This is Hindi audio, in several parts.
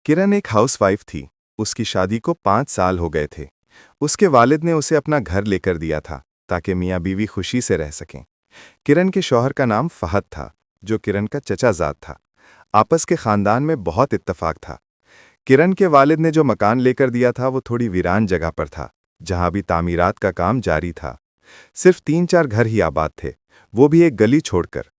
किरण एक हाउसवाइफ थी। उसकी शादी को 5 साल हो गए थे। उसके वालिद ने उसे अपना घर लेकर दिया था ताकि मियाँ बीवी खुशी से रह सकें। किरण के शौहर का नाम फहद था, जो किरण का चचाजाद था। आपस के खानदान में बहुत इत्तेफाक था। किरण के वालिद ने जो मकान लेकर दिया था वो थोड़ी वीरान जगह पर था, जहां भी तामीरात का काम जारी था। सिर्फ 3-4 घर ही आबाद थे, वो भी एक गली छोड़कर।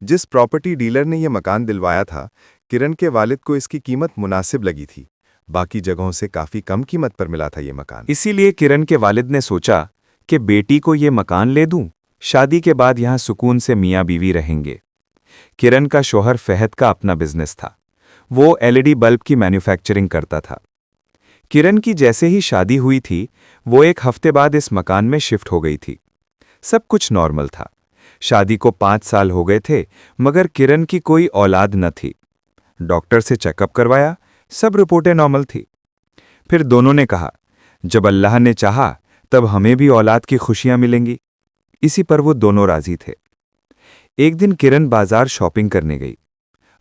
जिस प्रॉपर्टी डीलर ने यह मकान दिलवाया था, किरण के वालिद को इसकी कीमत मुनासिब लगी थी। बाकी जगहों से काफी कम कीमत पर मिला था ये मकान। इसीलिए किरण के वालिद ने सोचा कि बेटी को ये मकान ले दूं, शादी के बाद यहां सुकून से मियाँ बीवी रहेंगे। किरण का शौहर फहद का अपना बिजनेस था। वो एलईडी बल्ब की मैन्युफैक्चरिंग करता था। किरण की जैसे ही शादी हुई थी, वो एक हफ्ते बाद इस मकान में शिफ्ट हो गई थी। सब कुछ नॉर्मल था। शादी को 5 साल हो गए थे, मगर किरण की कोई औलाद न थी। डॉक्टर से चेकअप करवाया, सब रिपोर्टें नॉर्मल थी। फिर दोनों ने कहा, जब अल्लाह ने चाहा तब हमें भी औलाद की खुशियां मिलेंगी। इसी पर वो दोनों राजी थे। एक दिन किरण बाजार शॉपिंग करने गई।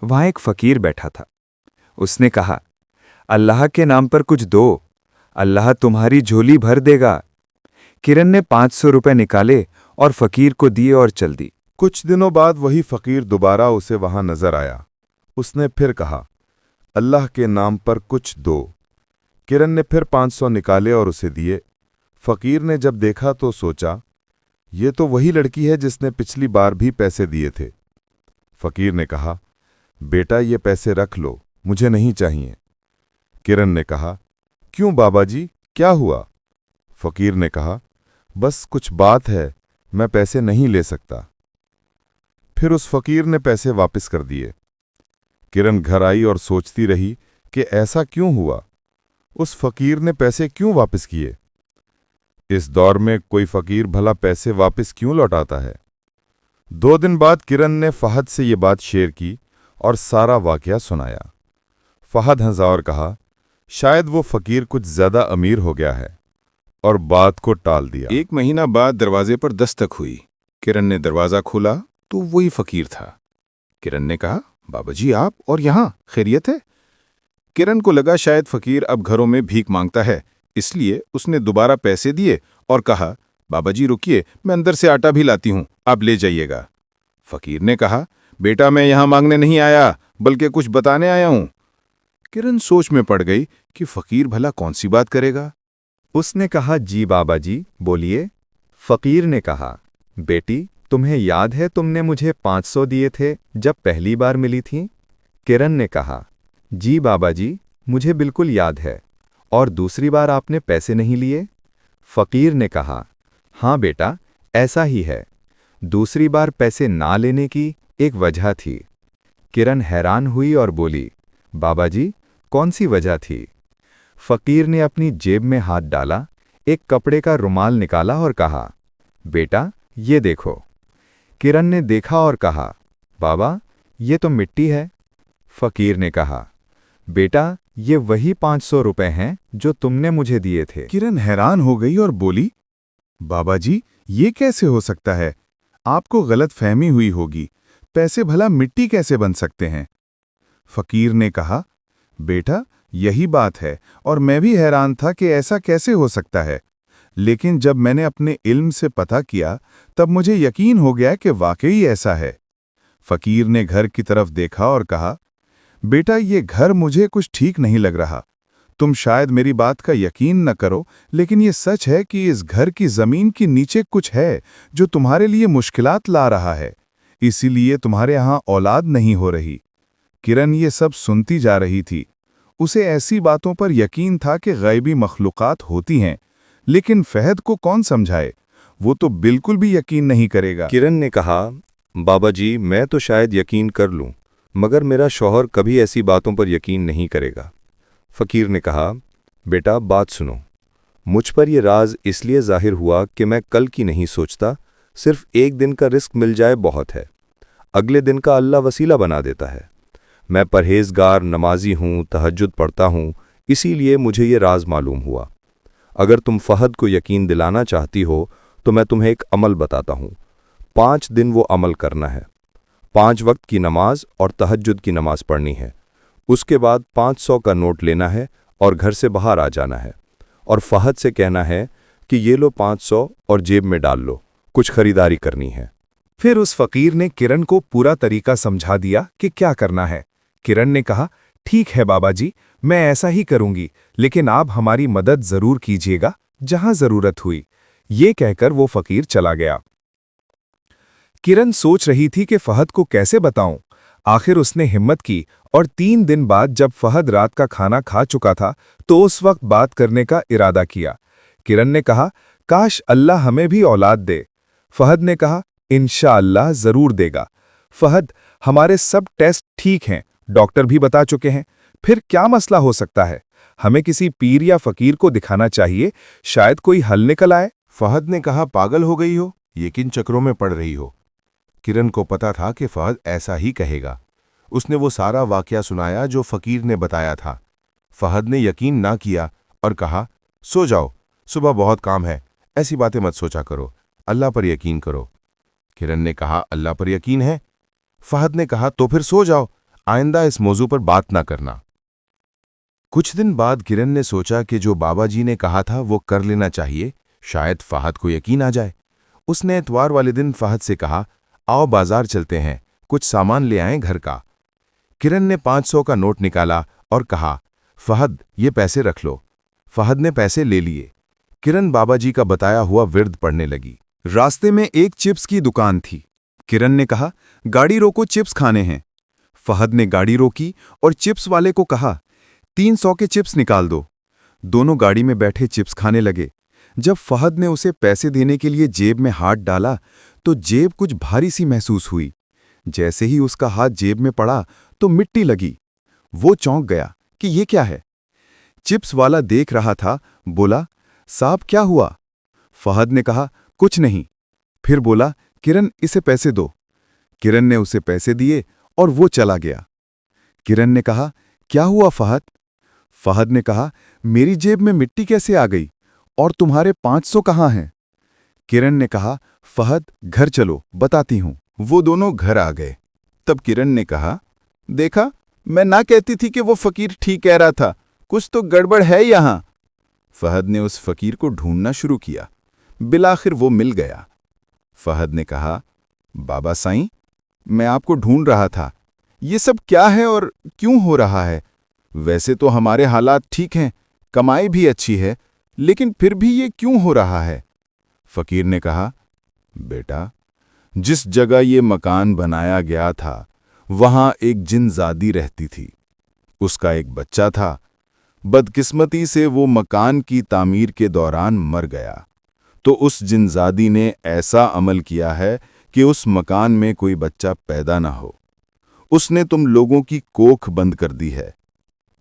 वहां एक फकीर बैठा था। उसने कहा, अल्लाह के नाम पर कुछ दो, अल्लाह तुम्हारी झोली भर देगा। किरण ने 500 रुपए निकाले और फकीर को दिए और चल दी। कुछ दिनों बाद वही फकीर दोबारा उसे वहां नजर आया। उसने फिर कहा, अल्लाह के नाम पर कुछ दो। किरण ने फिर 500 निकाले और उसे दिए। फकीर ने जब देखा तो सोचा, ये तो वही लड़की है जिसने पिछली बार भी पैसे दिए थे। फकीर ने कहा, बेटा ये पैसे रख लो, मुझे नहीं चाहिए। किरण ने कहा, क्यों बाबा जी, क्या हुआ? फकीर ने कहा, बस कुछ बात है, मैं पैसे नहीं ले सकता। फिर उस फकीर ने पैसे वापस कर दिए। किरण घर आई और सोचती रही कि ऐसा क्यों हुआ, उस फकीर ने पैसे क्यों वापस किए। इस दौर में कोई फकीर भला पैसे वापस क्यों लौटाता है। 2 दिन बाद किरण ने फहद से ये बात शेयर की और सारा वाकया सुनाया। फहद हंसा और कहा, शायद वो फकीर कुछ ज्यादा अमीर हो गया है, और बात को टाल दिया। 1 महीना बाद दरवाजे पर दस्तक हुई। किरण ने दरवाजा खोला तो वही फकीर था। किरण ने कहा, बाबाजी आप और यहाँ, खैरियत है? किरण को लगा शायद फकीर अब घरों में भीख मांगता है, इसलिए उसने दोबारा पैसे दिए और कहा, बाबाजी रुकिए, मैं अंदर से आटा भी लाती हूं, आप ले जाइएगा। फकीर ने कहा, बेटा मैं यहां मांगने नहीं आया, बल्कि कुछ बताने आया हूं। किरण सोच में पड़ गई कि फकीर भला कौन सी बात करेगा। उसने कहा, जी बाबा जी, बोलिए। फकीर ने कहा, बेटी तुम्हें याद है तुमने मुझे 500 दिए थे जब पहली बार मिली थी? किरण ने कहा, जी बाबा जी, मुझे बिल्कुल याद है। और दूसरी बार आपने पैसे नहीं लिए? फकीर ने कहा, हाँ बेटा, ऐसा ही है। दूसरी बार पैसे ना लेने की एक वजह थी। किरण हैरान हुई और बोली, बाबा जी, कौन सी वजह थी? फकीर ने अपनी जेब में हाथ डाला, एक कपड़े का रुमाल निकाला और कहा, बेटा ये देखो। किरण ने देखा और कहा, बाबा ये तो मिट्टी है। फकीर ने कहा, बेटा ये वही 500 रुपए हैं जो तुमने मुझे दिए थे। किरण हैरान हो गई और बोली, बाबा जी ये कैसे हो सकता है? आपको गलत फहमी हुई होगी, पैसे भला मिट्टी कैसे बन सकते हैं? फकीर ने कहा, बेटा यही बात है, और मैं भी हैरान था कि ऐसा कैसे हो सकता है। लेकिन जब मैंने अपने इल्म से पता किया तब मुझे यकीन हो गया कि वाकई ऐसा है। फकीर ने घर की तरफ देखा और कहा, बेटा ये घर मुझे कुछ ठीक नहीं लग रहा। तुम शायद मेरी बात का यकीन न करो, लेकिन ये सच है कि इस घर की जमीन के नीचे कुछ है जो तुम्हारे लिए मुश्किलात ला रहा है, इसीलिए तुम्हारे यहाँ औलाद नहीं हो रही। किरण ये सब सुनती जा रही थी। उसे ऐसी बातों पर यकीन था कि गैबी मखलूक़ात होती हैं, लेकिन फहद को कौन समझाए, वो तो बिल्कुल भी यकीन नहीं करेगा। किरण ने कहा, बाबा जी मैं तो शायद यकीन कर लूं, मगर मेरा शौहर कभी ऐसी बातों पर यकीन नहीं करेगा। फकीर ने कहा, बेटा बात सुनो, मुझ पर यह राज इसलिए जाहिर हुआ कि मैं कल की नहीं सोचता, सिर्फ एक दिन का रिस्क मिल जाए बहुत है, अगले दिन का अल्लाह वसीला बना देता है। मैं परहेजगार नमाजी हूँ, तहज्जुद पढ़ता हूँ, इसीलिए मुझे ये राज मालूम हुआ। अगर तुम फहद को यकीन दिलाना चाहती हो तो मैं तुम्हें एक अमल बताता हूँ। 5 दिन वो अमल करना है। 5 वक्त की नमाज और तहज्जुद की नमाज पढ़नी है। उसके बाद 500 का नोट लेना है और घर से बाहर आ जाना है और फहद से कहना है कि ये लो 500 और जेब में डाल लो, कुछ खरीदारी करनी है। फिर उस फकीर ने किरण को पूरा तरीका समझा दिया कि क्या करना है। किरण ने कहा, ठीक है बाबा जी, मैं ऐसा ही करूंगी, लेकिन आप हमारी मदद जरूर कीजिएगा जहां जरूरत हुई। ये कहकर वो फकीर चला गया। किरण सोच रही थी कि फहद को कैसे बताऊं। आखिर उसने हिम्मत की और 3 दिन बाद जब फहद रात का खाना खा चुका था तो उस वक्त बात करने का इरादा किया। किरण ने कहा, काश अल्लाह हमें भी औलाद दे। फहद ने कहा, इंशाअल्लाह जरूर देगा। फहद, हमारे सब टेस्ट ठीक हैं, डॉक्टर भी बता चुके हैं, फिर क्या मसला हो सकता है? हमें किसी पीर या फकीर को दिखाना चाहिए, शायद कोई हल निकल आए। फहद ने कहा, पागल हो गई हो, ये किन चक्रों में पड़ रही हो? किरण को पता था कि फहद ऐसा ही कहेगा। उसने वो सारा वाकया सुनाया जो फकीर ने बताया था। फहद ने यकीन ना किया और कहा, सो जाओ, सुबह बहुत काम है, ऐसी बातें मत सोचा करो, अल्लाह पर यकीन करो। किरण ने कहा, अल्लाह पर यकीन है? फहद ने कहा, तो फिर सो जाओ, आइंदा इस मौजू पर बात ना करना। कुछ दिन बाद किरण ने सोचा कि जो बाबा जी ने कहा था वो कर लेना चाहिए, शायद फहद को यकीन आ जाए। उसने इतवार वाले दिन फहद से कहा, आओ बाजार चलते हैं, कुछ सामान ले आएं घर का। किरण ने 500 का नोट निकाला और कहा, फहद ये पैसे रख लो। फहद ने पैसे ले लिए। किरण बाबा जी का बताया हुआ विर्द पढ़ने लगी। रास्ते में एक चिप्स की दुकान थी। किरण ने कहा, गाड़ी रोको, चिप्स खाने हैं। फहद ने गाड़ी रोकी और चिप्स वाले को कहा, 300 के चिप्स निकाल दो। दोनों गाड़ी में बैठे चिप्स खाने लगे। जब फहद ने उसे पैसे देने के लिए जेब में हाथ डाला तो जेब कुछ भारी सी महसूस हुई। जैसे ही उसका हाथ जेब में पड़ा तो मिट्टी लगी। वो चौंक गया कि ये क्या है। चिप्स वाला देख रहा था, बोला, साहब क्या हुआ? फहद ने कहा, कुछ नहीं। फिर बोला, किरण इसे पैसे दो। किरण ने उसे पैसे दिए और वो चला गया। किरण ने कहा, क्या हुआ फहद? फहद ने कहा, मेरी जेब में मिट्टी कैसे आ गई और तुम्हारे 500 कहाँ हैं? किरण ने कहा, फहद घर चलो, बताती हूं। वो दोनों घर आ गए। तब किरण ने कहा, देखा, मैं ना कहती थी कि वो फकीर ठीक कह रहा था, कुछ तो गड़बड़ है यहां। फहद ने उस फकीर को ढूंढना शुरू किया। बिलाखिर वो मिल गया। फहद ने कहा, बाबा साईं, मैं आपको ढूंढ रहा था, ये सब क्या है और क्यों हो रहा है? वैसे तो हमारे हालात ठीक हैं, कमाई भी अच्छी है, लेकिन फिर भी ये क्यों हो रहा है? फकीर ने कहा, बेटा, जिस जगह ये मकान बनाया गया था वहां एक जिनजादी रहती थी। उसका एक बच्चा था। बदकिस्मती से वो मकान की तामीर के दौरान मर गया, तो उस जिनजादी ने ऐसा अमल किया है कि उस मकान में कोई बच्चा पैदा ना हो। उसने तुम लोगों की कोख बंद कर दी है।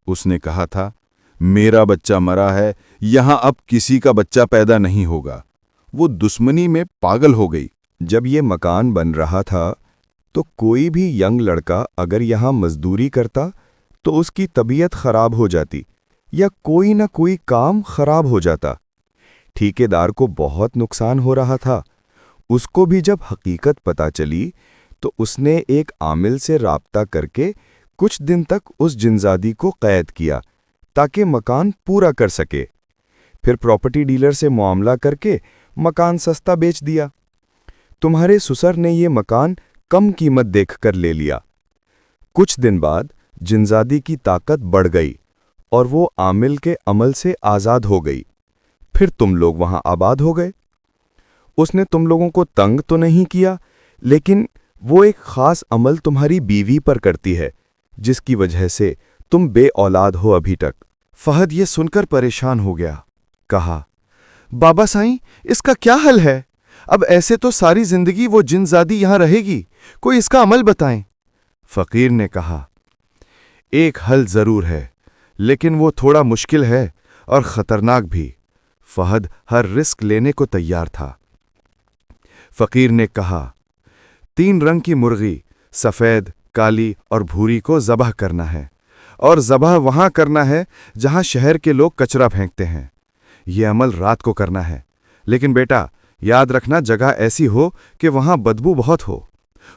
उसने कहा था, मेरा बच्चा मरा है, यहां अब किसी का बच्चा पैदा नहीं होगा। वो दुश्मनी में पागल हो गई। जब ये मकान बन रहा था तो कोई भी यंग लड़का अगर यहाँ मजदूरी करता तो उसकी तबीयत खराब हो जाती या कोई ना कोई काम खराब हो जाता। ठेकेदार को बहुत नुकसान हो रहा था। उसको भी जब हकीकत पता चली तो उसने एक आमिल से राब्ता करके कुछ दिन तक उस जिनजादी को कैद किया ताकि मकान पूरा कर सके। फिर प्रॉपर्टी डीलर से मुआमला करके मकान सस्ता बेच दिया। तुम्हारे ससुर ने ये मकान कम कीमत देखकर ले लिया। कुछ दिन बाद जिनजादी की ताकत बढ़ गई और वो आमिल के अमल से आज़ाद हो गई। फिर तुम लोग वहां आबाद हो गए। उसने तुम लोगों को तंग तो नहीं किया, लेकिन वो एक खास अमल तुम्हारी बीवी पर करती है जिसकी वजह से तुम बे औलाद हो अभी तक। फहद ये सुनकर परेशान हो गया। कहा, बाबा साईं, इसका क्या हल है? अब ऐसे तो सारी जिंदगी वो जिनजादी यहां रहेगी, कोई इसका अमल बताएं। फकीर ने कहा, एक हल जरूर है, लेकिन वो थोड़ा मुश्किल है और खतरनाक भी। फहद हर रिस्क लेने को तैयार था। फकीर ने कहा, 3 रंग की मुर्गी, सफ़ेद, काली और भूरी को ज़बह करना है और ज़बह वहां करना है जहां शहर के लोग कचरा फेंकते हैं। यह अमल रात को करना है, लेकिन बेटा याद रखना जगह ऐसी हो कि वहां बदबू बहुत हो।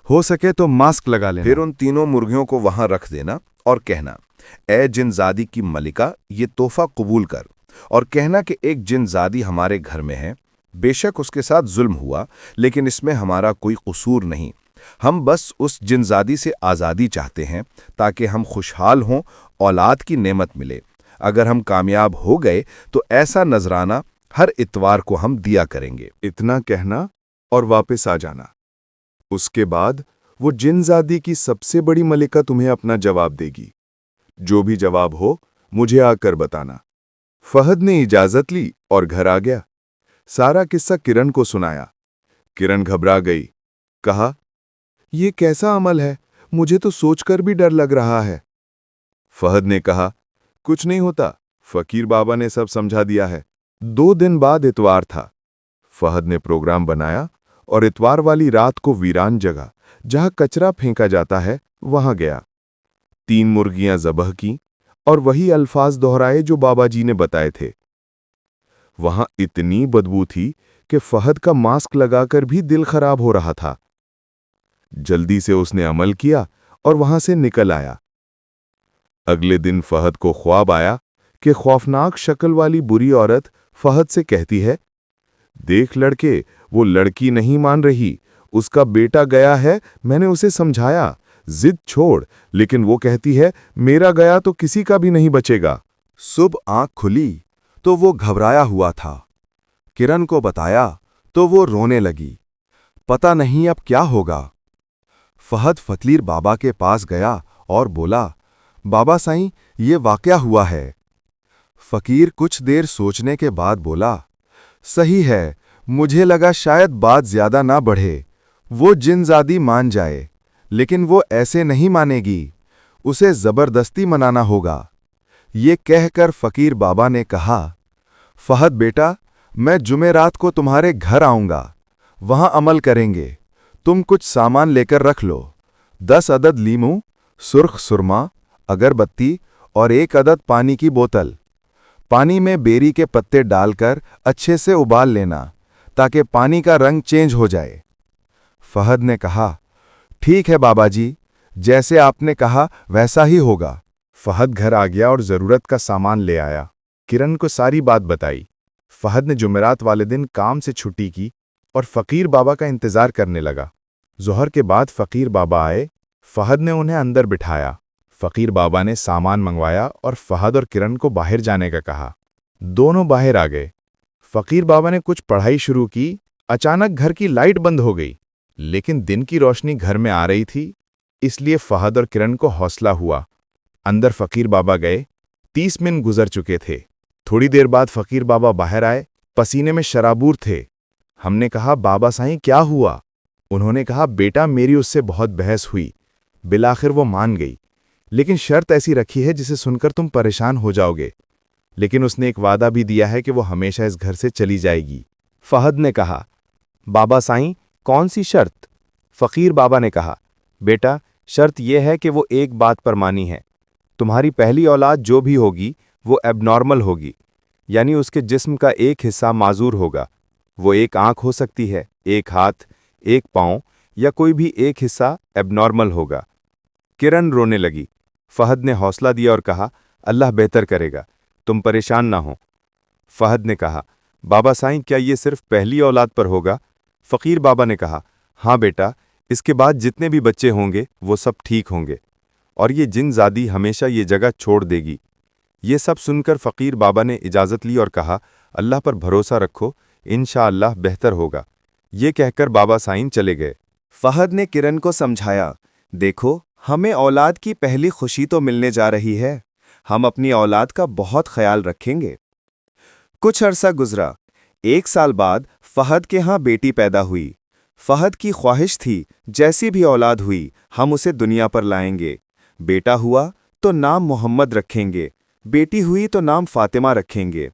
हो सके तो मास्क लगा लेना। फिर उन तीनों मुर्गियों को वहां रख देना और कहना, ए जिनजादी की मलिका, ये तोहफा कबूल कर, और कहना कि एक जिनजादी हमारे घर में है। बेशक उसके साथ जुल्म हुआ, लेकिन इसमें हमारा कोई कसूर नहीं। हम बस उस जिनजादी से आज़ादी चाहते हैं ताकि हम खुशहाल हों, औलाद की नेमत मिले। अगर हम कामयाब हो गए तो ऐसा नजराना हर इतवार को हम दिया करेंगे। इतना कहना और वापस आ जाना। उसके बाद वो जिनजादी की सबसे बड़ी मलिका तुम्हें अपना जवाब देगी। जो भी जवाब हो मुझे आकर बताना। फहद ने इजाजत ली और घर आ गया। सारा किस्सा किरण को सुनाया। किरण घबरा गई। कहा, यह कैसा अमल है? मुझे तो सोचकर भी डर लग रहा है। फहद ने कहा, कुछ नहीं होता, फकीर बाबा ने सब समझा दिया है। 2 दिन बाद इतवार था। फहद ने प्रोग्राम बनाया और इतवार वाली रात को वीरान जगह जहां कचरा फेंका जाता है वहां गया। 3 मुर्गियां ज़बह की और वही अल्फाज दोहराए जो बाबा जी ने बताए थे। वहां इतनी बदबू थी कि फहद का मास्क लगाकर भी दिल खराब हो रहा था। जल्दी से उसने अमल किया और वहां से निकल आया। अगले दिन फहद को ख्वाब आया कि खौफनाक शक्ल वाली बुरी औरत फहद से कहती है, देख लड़के, वो लड़की नहीं मान रही, उसका बेटा गया है, मैंने उसे समझाया, जिद छोड़, लेकिन वो कहती है मेरा गया तो किसी का भी नहीं बचेगा। सुबह आंख खुली तो वो घबराया हुआ था। किरण को बताया तो वो रोने लगी। पता नहीं अब क्या होगा। फहद फकीर बाबा के पास गया और बोला, बाबा साईं, ये वाकया हुआ है। फकीर कुछ देर सोचने के बाद बोला, सही है, मुझे लगा शायद बात ज्यादा ना बढ़े, वो जिनजादी मान जाए, लेकिन वो ऐसे नहीं मानेगी, उसे जबरदस्ती मनाना होगा। ये कहकर फकीर बाबा ने कहा, फहद बेटा, मैं जुमेरात को तुम्हारे घर आऊंगा, वहां अमल करेंगे। तुम कुछ सामान लेकर रख लो, 10 अदद लीमू, सुर्ख सुरमा, अगरबत्ती और 1 अदद पानी की बोतल। पानी में बेरी के पत्ते डालकर अच्छे से उबाल लेना ताकि पानी का रंग चेंज हो जाए। फहद ने कहा, ठीक है बाबा जी, जैसे आपने कहा वैसा ही होगा। फहद घर आ गया और जरूरत का सामान ले आया। किरण को सारी बात बताई। फहद ने जुमेरात वाले दिन काम से छुट्टी की और फकीर बाबा का इंतजार करने लगा। जोहर के बाद फकीर बाबा आए। फहद ने उन्हें अंदर बिठाया। फकीर बाबा ने सामान मंगवाया और फहद और किरण को बाहर जाने का कहा। दोनों बाहर आ गए। फकीर बाबा ने कुछ पढ़ाई शुरू की। अचानक घर की लाइट बंद हो गई, लेकिन दिन की रोशनी घर में आ रही थी, इसलिए फहद और किरण को हौसला हुआ। अंदर फकीर बाबा गए। 30 मिनट गुजर चुके थे। थोड़ी देर बाद फकीर बाबा बाहर आए, पसीने में शराबूर थे। हमने कहा, बाबा साईं क्या हुआ? उन्होंने कहा, बेटा मेरी उससे बहुत बहस हुई, बिलाखिर वो मान गई, लेकिन शर्त ऐसी रखी है जिसे सुनकर तुम परेशान हो जाओगे, लेकिन उसने एक वादा भी दिया है कि वो हमेशा इस घर से चली जाएगी। फहद ने कहा, बाबा साईं, कौन सी शर्त? फकीर बाबा ने कहा, बेटा शर्त यह है कि वो एक बात पर मानी है, तुम्हारी पहली औलाद जो भी होगी वो एबनॉर्मल होगी, यानी उसके जिस्म का एक हिस्सा माजूर होगा। वो एक आंख हो सकती है, एक हाथ, एक पांव या कोई भी एक हिस्सा एबनॉर्मल होगा। किरण रोने लगी। फहद ने हौसला दिया और कहा, अल्लाह बेहतर करेगा, तुम परेशान ना हो। फहद ने कहा, बाबा साईं क्या ये सिर्फ पहली औलाद पर होगा? फकीर बाबा ने कहा, हाँ बेटा, इसके बाद जितने भी बच्चे होंगे वो सब ठीक होंगे और ये जिनजादी हमेशा ये जगह छोड़ देगी। ये सब सुनकर फकीर बाबा ने इजाज़त ली और कहा, अल्लाह पर भरोसा रखो, इंशाअल्लाह बेहतर होगा। ये कहकर बाबा साईं चले गए। फहद ने किरण को समझाया, देखो हमें औलाद की पहली खुशी तो मिलने जा रही है, हम अपनी औलाद का बहुत ख्याल रखेंगे। कुछ अरसा गुजरा। 1 साल बाद फहद के यहाँ बेटी पैदा हुई। फहद की ख्वाहिश थी जैसी भी औलाद हुई हम उसे दुनिया पर लाएंगे। बेटा हुआ तो नाम मोहम्मद रखेंगे, बेटी हुई तो नाम फातिमा रखेंगे।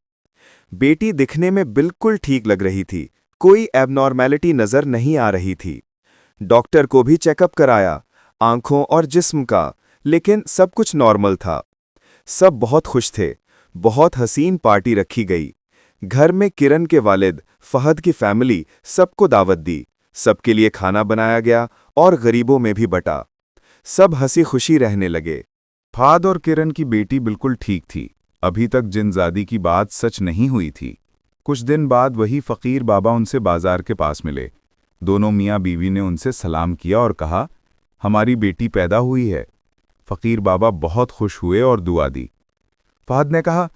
बेटी दिखने में बिल्कुल ठीक लग रही थी, कोई एबनॉर्मैलिटी नजर नहीं आ रही थी। डॉक्टर को भी चेकअप कराया, आंखों और जिस्म का, लेकिन सब कुछ नॉर्मल था। सब बहुत खुश थे। बहुत हसीन पार्टी रखी गई। घर में किरण के वालिद, फहद की फैमिली सबको दावत दी। सबके लिए खाना बनाया गया और गरीबों में भी बटा। सब हंसी खुशी रहने लगे। फहद और किरण की बेटी बिल्कुल ठीक थी। अभी तक जिनजादी की बात सच नहीं हुई थी। कुछ दिन बाद वही फकीर बाबा उनसे बाजार के पास मिले। दोनों मियाँ बीवी ने उनसे सलाम किया और कहा, हमारी बेटी पैदा हुई है। फकीर बाबा बहुत खुश हुए और दुआ दी। फहद ने कहा,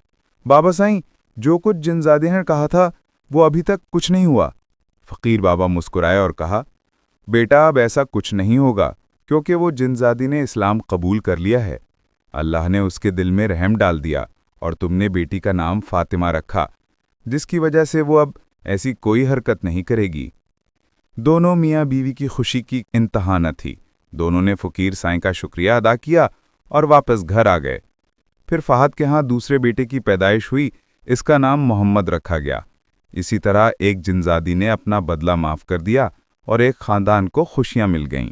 बाबा साईं, जो कुछ जिनजादे ने कहा था वो अभी तक कुछ नहीं हुआ। फकीर बाबा मुस्कुराए और कहा, बेटा अब ऐसा कुछ नहीं होगा, क्योंकि वो जिनजादी ने इस्लाम कबूल कर लिया है। अल्लाह ने उसके दिल में रहम डाल दिया और तुमने बेटी का नाम फातिमा रखा, जिसकी वजह से वो अब ऐसी कोई हरकत नहीं करेगी। दोनों मियाँ बीवी की खुशी की इंतहा न थी। दोनों ने फकीर साईं का शुक्रिया अदा किया और वापस घर आ गए। फिर फहद के यहाँ दूसरे बेटे की पैदाइश हुई। इसका नाम मोहम्मद रखा गया। इसी तरह एक जिनजादी ने अपना बदला माफ कर दिया और एक खानदान को खुशियां मिल गईं।